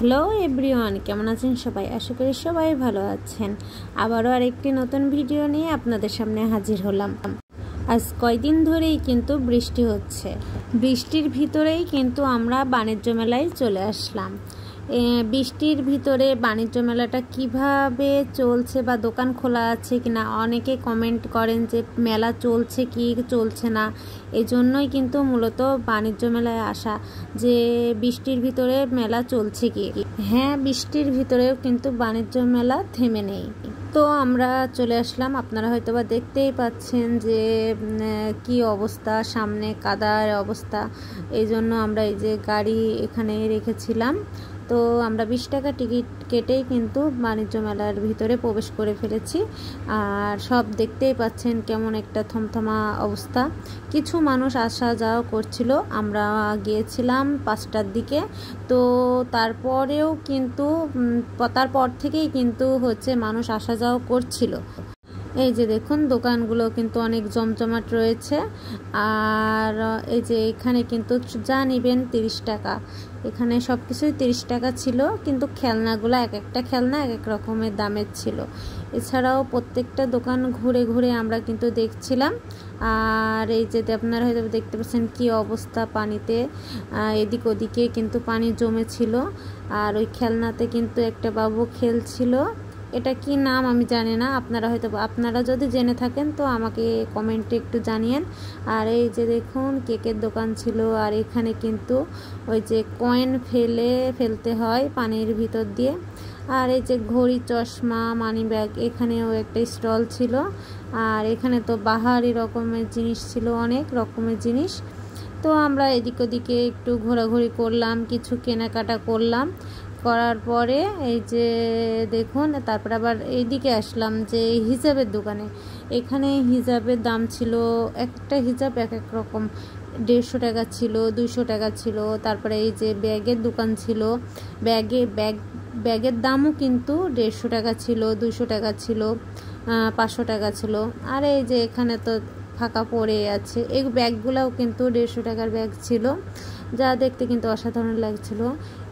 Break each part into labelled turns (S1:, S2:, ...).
S1: Hello everyone, কেমন আছেন সবাই? আশা করি সবাই ভালো আছেন। আবারও আরেকটি নতুন ভিডিও নিয়ে আপনাদের সামনে হাজির হলাম। আজ কয়দিন ধরেই কিন্তু বৃষ্টি হচ্ছে। বৃষ্টির ভিতরেই কিন্তু আমরা বাণিজ্য মেলায় চলে আসলাম। বৃষ্টির ভিতরে বাণিজ্য মেলাটা কিভাবে চলছে বা দোকান খোলা আছে কিনা অনেকে কমেন্ট করেন যে মেলা চলছে কি চলছে না। এই জন্যই কিন্তু মূলত বাণিজ্য মেলায় আসা, যে বৃষ্টির ভিতরে মেলা চলছে কি। হ্যাঁ, বৃষ্টির ভিতরেও কিন্তু বাণিজ্য মেলা থেমে নেই। তো আমরা চলে আসলাম। আপনারা হয়তো বা দেখতেই পাচ্ছেন যে কি অবস্থা, সামনে কাদার অবস্থা। এই জন্য আমরা এই যে গাড়ি এখানে রেখেছিলাম। তো আমরা 20 টাকা টিকিট কেটেই কিন্তু বাণিজ্য মেলার ভিতরে প্রবেশ করে ফেলেছি। আর সব দেখতেই পাচ্ছেন কেমন একটা থমথমা অবস্থা। কিছু মানুষ আসা যাওয়া করছিল। আমরা গিয়েছিলাম 5টার দিকে। তো তারপরেও কিন্তু তারপর থেকেই কিন্তু মানুষ আসা যাওয়া করছিল। এই যে দেখুন, দোকানগুলো কিন্তু অনেক জমজমাট রয়েছে। আর এই যে এখানে কিন্তু যা নেবেন 30 টাকা। এখানে সব কিছুই 30 টাকা ছিল, কিন্তু খেলনাগুলো এক একটা খেলনা এক এক রকমের দামের ছিল। এছাড়াও প্রত্যেকটা দোকান ঘুরে ঘুরে আমরা কিন্তু দেখছিলাম। আর এই যে আপনারা হয়তো দেখতে পাচ্ছেন কি অবস্থা পানিতে, এদিক ওদিকে কিন্তু পানি জমেছিল। আর ওই খেলনাতে কিন্তু একটা বাবু খেলছিল। এটা কি নাম আমি জানি না, আপনারা যদি জেনে থাকেন তো আমাকে কমেন্টে একটু জানিয়েন। আর এই যে দেখুন কেকের দোকান ছিল। আর এখানে কিন্তু ওই যে কয়েন ফেলতে হয় পানির ভিতর দিয়ে। আর এই যে ঘড়ি, চশমা, মানি ব্যাগ, এখানেও একটা স্টল ছিল। আর এখানে তো বাহারি রকমের জিনিস ছিল, অনেক রকমের জিনিস। তো আমরা এদিক ওদিকে একটু ঘোরাঘুরি করলাম, কিছু কেনাকাটা করলাম। করার পরে এই যে দেখুন, তারপর আবার এইদিকে আসলাম যে হিজাবের দোকানে। এখানে হিজাবের দাম ছিল, একটা হিজাব এক এক রকম। 150 টাকা ছিল, 200 টাকা ছিল। তারপরে এই যে ব্যাগের দোকান ছিল। ব্যাগের দামও কিন্তু 150 টাকা ছিল, 200 টাকা ছিল, 500 টাকা ছিল। আর এই যে এখানে তো ফাঁকা পড়ে আছে। এই ব্যাগগুলোও কিন্তু 150 টাকার ব্যাগ ছিল, যা দেখতে কিন্তু অসাধারণ লাগছিল।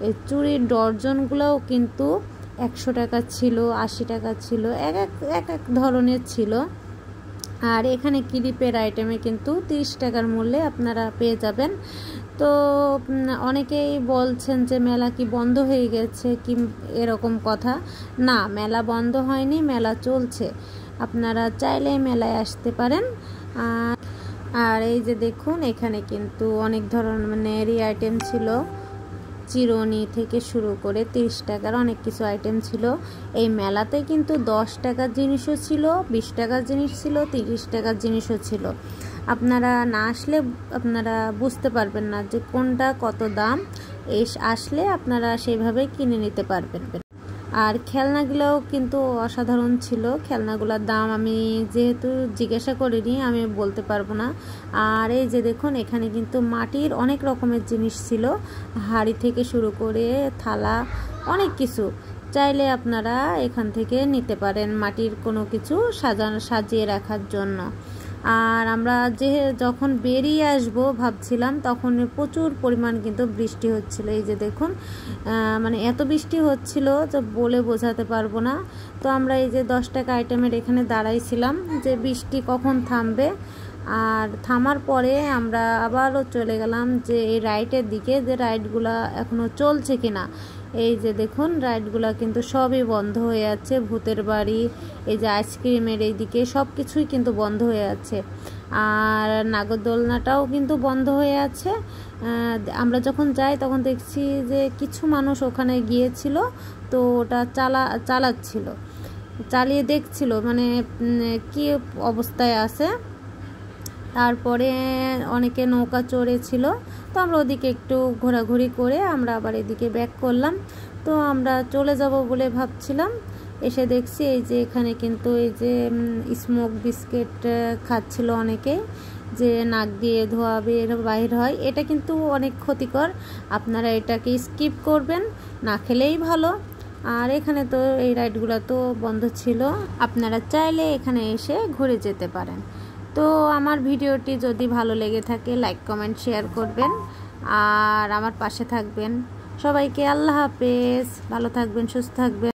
S1: এই চুড়ির ডর্জনগুলোও কিন্তু 100 টাকা ছিল, 80 টাকা ছিল, এক এক ধরনের ছিল। আর এখানে ক্লিপের আইটেমে কিন্তু 30 টাকার মূল্যে আপনারা পেয়ে যাবেন। তো অনেকেই বলছেন যে মেলা কি বন্ধ হয়ে গেছে কি, এরকম কথা। না, মেলা বন্ধ হয়নি, মেলা চলছে। আপনারা চাইলে মেলায় আসতে পারেন। আর এই যে দেখুন, এখানে কিন্তু অনেক ধরনেরই আইটেম ছিল। চিরুনি থেকে শুরু করে 30 টাকার অনেক কিছু আইটেম ছিল। এই মেলাতে কিন্তু 10 টাকার জিনিসও ছিল, 20 টাকার জিনিস ছিল, 30 টাকার জিনিসও ছিল। আপনারা না আসলে আপনারা বুঝতে পারবেন না যে কোনটা কত দাম। আসলে আপনারা সেভাবে কিনে নিতে পারবেন। আর খেলনাগুলোও কিন্তু অসাধারণ ছিল। খেলনাগুলোর দাম আমি যেহেতু জিজ্ঞাসা করিনি, আমি বলতে পারবো না। আর এই যে দেখুন, এখানে কিন্তু মাটির অনেক রকমের জিনিস ছিল, হাঁড়ি থেকে শুরু করে থালা, অনেক কিছু। চাইলে আপনারা এখান থেকে নিতে পারেন মাটির কোনো কিছু সাজিয়ে রাখার জন্য। আর আমরা যখন বেরিয়ে আসবো ভাবছিলাম, তখন প্রচুর পরিমাণ কিন্তু বৃষ্টি হচ্ছিল। এই যে দেখুন, মানে এত বৃষ্টি হচ্ছিল যে বলে বোঝাতে পারবো না। তো আমরা এই যে 10 টাকা আইটেমের এখানে দাঁড়াইছিলাম যে বৃষ্টি কখন থামবে। আর থামার পরে আমরা আবারও চলে গেলাম যে এই রাইডের দিকে, যে রাইডগুলো এখনও চলছে কিনা। এই যে দেখুন, রাইডগুলো কিন্তু সবই বন্ধ হয়ে আছে। ভূতের বাড়ি, এই যে আইসক্রিমের এইদিকে সব কিছুই কিন্তু বন্ধ হয়ে আছে। আর নাগরদোলনাটাও কিন্তু বন্ধ হয়ে আছে। আমরা যখন যাই তখন দেখছি যে কিছু মানুষ ওখানে গিয়েছিল, তো ওটা চালিয়ে দেখছিল মানে কি অবস্থায় আছে। তারপরে অনেকে নৌকা চড়েছিল। তো আমরা ওদিকে একটু ঘোরাঘুরি করে আমরা আবার এদিকে ব্যাক করলাম। তো আমরা চলে যাব বলে ভাবছিলাম, এসে দেখছি এই যে এখানে কিন্তু এই যে স্মোক বিস্কিট খাচ্ছিল অনেকে, যে নাক দিয়ে ধোঁয়া বাইর হয়। এটা কিন্তু অনেক ক্ষতিকর, আপনারা এটাকে স্কিপ করবেন, না খেলেই ভালো। আর এখানে তো এই রাইডগুলো তো বন্ধ ছিল, আপনারা চাইলে এখানে এসে ঘুরে যেতে পারেন। তো আমার ভিডিওটি যদি ভালো লেগে থাকে লাইক কমেন্ট শেয়ার করবেন আর আমার পাশে থাকবেন। সবাইকে আল্লাহ হাফেজ, ভালো থাকবেন, সুস্থ থাকবেন।